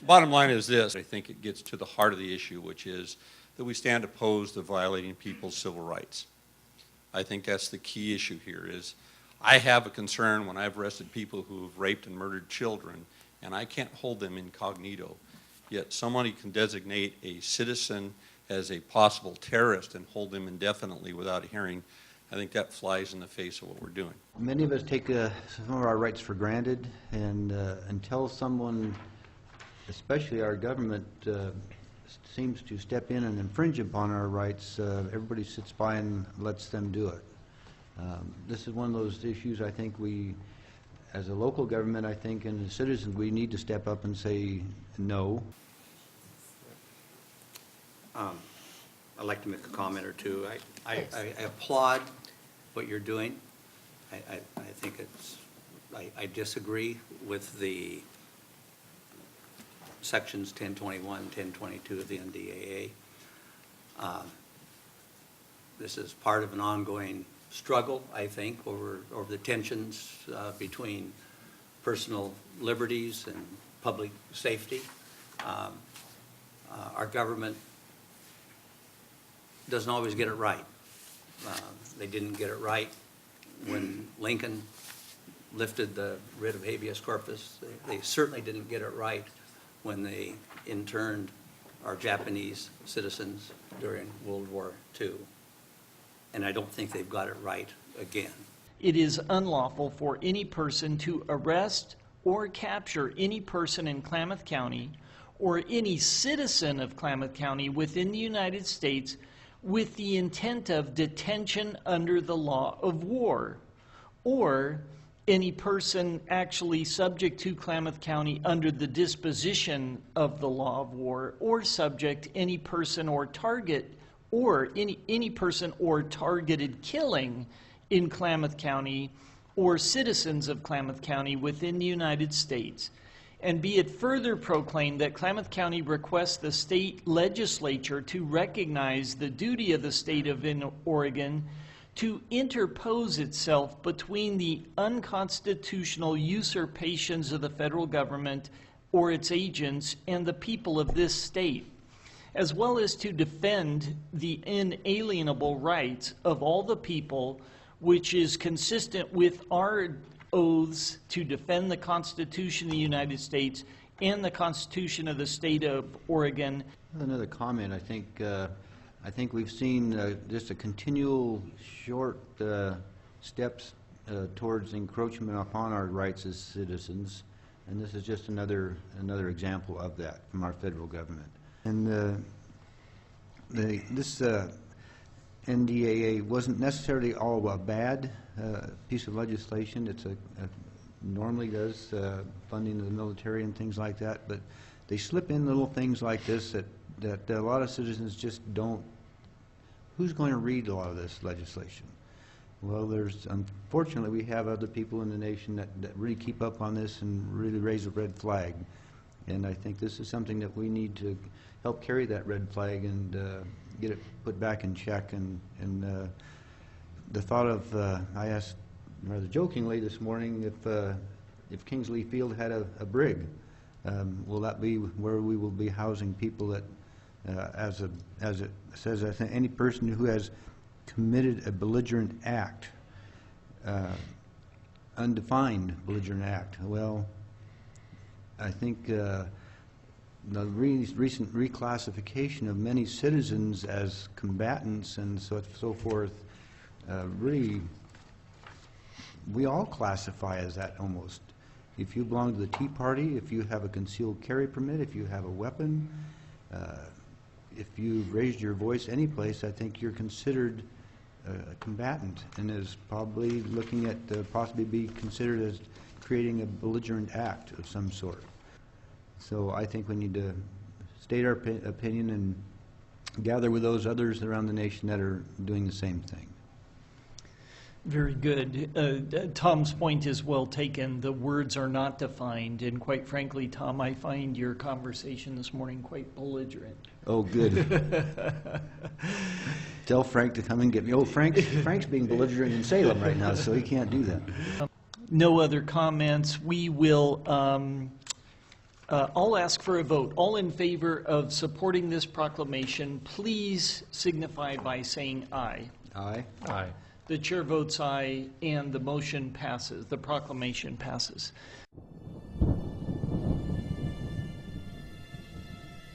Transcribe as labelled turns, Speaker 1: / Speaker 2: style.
Speaker 1: Bottom line is this. I think it gets to the heart of the issue, which is that we stand opposed to violating people's civil rights. I think that's the key issue here is I have a concern when I've arrested people who have raped and murdered children, and I can't hold them incognito. Yet somebody can designate a citizen as a possible terrorist and hold them indefinitely without a hearing. I think that flies in the face of what we're doing.
Speaker 2: Many of us take some of our rights for granted, and until someone, especially our government, seems to step in and infringe upon our rights, everybody sits by and lets them do it. This is one of those issues I think we, as a local government, I think, and as citizens, we need to step up and say no.
Speaker 3: I'd like to make a comment or two. I applaud what you're doing. I think it's, I disagree with the sections 1021, 1022 of the NDAA. This is part of an ongoing struggle, I think, over the tensions between personal liberties and public safety. Our government doesn't always get it right. They didn't get it right when Lincoln lifted the writ of habeas corpus. They certainly didn't get it right when they interned our Japanese citizens during World War II. And I don't think they've got it right again.
Speaker 4: It is unlawful for any person to arrest or capture any person in Klamath County or any citizen of Klamath County within the United States with the intent of detention under the law of war, or any person actually subject to Klamath County under the disposition of the law of war, or subject any person or target, or any person or targeted killing in Klamath County or citizens of Klamath County within the United States. And be it further proclaimed that Klamath County requests the state legislature to recognize the duty of the state of Oregon to interpose itself between the unconstitutional usurpations of the federal government or its agents and the people of this state, as well as to defend the inalienable rights of all the people, which is consistent with our oaths to defend the Constitution of the United States and the Constitution of the state of Oregon.
Speaker 2: Another comment. I think we've seen just a continual short steps towards encroachment upon our rights as citizens, and this is just another example of that from our federal government. And this NDAA wasn't necessarily all a bad piece of legislation. It's normally does funding of the military and things like that, but they slip in little things like this that a lot of citizens just don't. Who's going to read a lot of this legislation? Well, unfortunately, we have other people in the nation that really keep up on this and really raise a red flag. And I think this is something that we need to help carry that red flag and get it put back in check. And the thought of, I asked rather jokingly this morning if Kingsley Field had a brig, will that be where we will be housing people that, as it says, I think any person who has committed a belligerent act, undefined belligerent act. Well, I think the recent reclassification of many citizens as combatants and so forth, really, we all classify as that almost. If you belong to the Tea Party, if you have a concealed carry permit, if you have a weapon, if you've raised your voice any place, I think you're considered a combatant and is probably looking at possibly be considered as creating a belligerent act of some sort. So I think we need to state our opinion and gather with those others around the nation that are doing the same thing.
Speaker 4: Very good. Tom's point is well taken. The words are not defined, and quite frankly, Tom, I find your conversation this morning quite belligerent.
Speaker 2: Oh, good. Tell Frank to come and get me. Oh, Frank's being belligerent in Salem right now, so he can't do that.
Speaker 4: No other comments. We will I'll ask for a vote. All in favor of supporting this proclamation, please signify by saying aye.
Speaker 2: Aye.
Speaker 5: Aye.
Speaker 4: The chair votes aye, and the motion passes, the proclamation passes.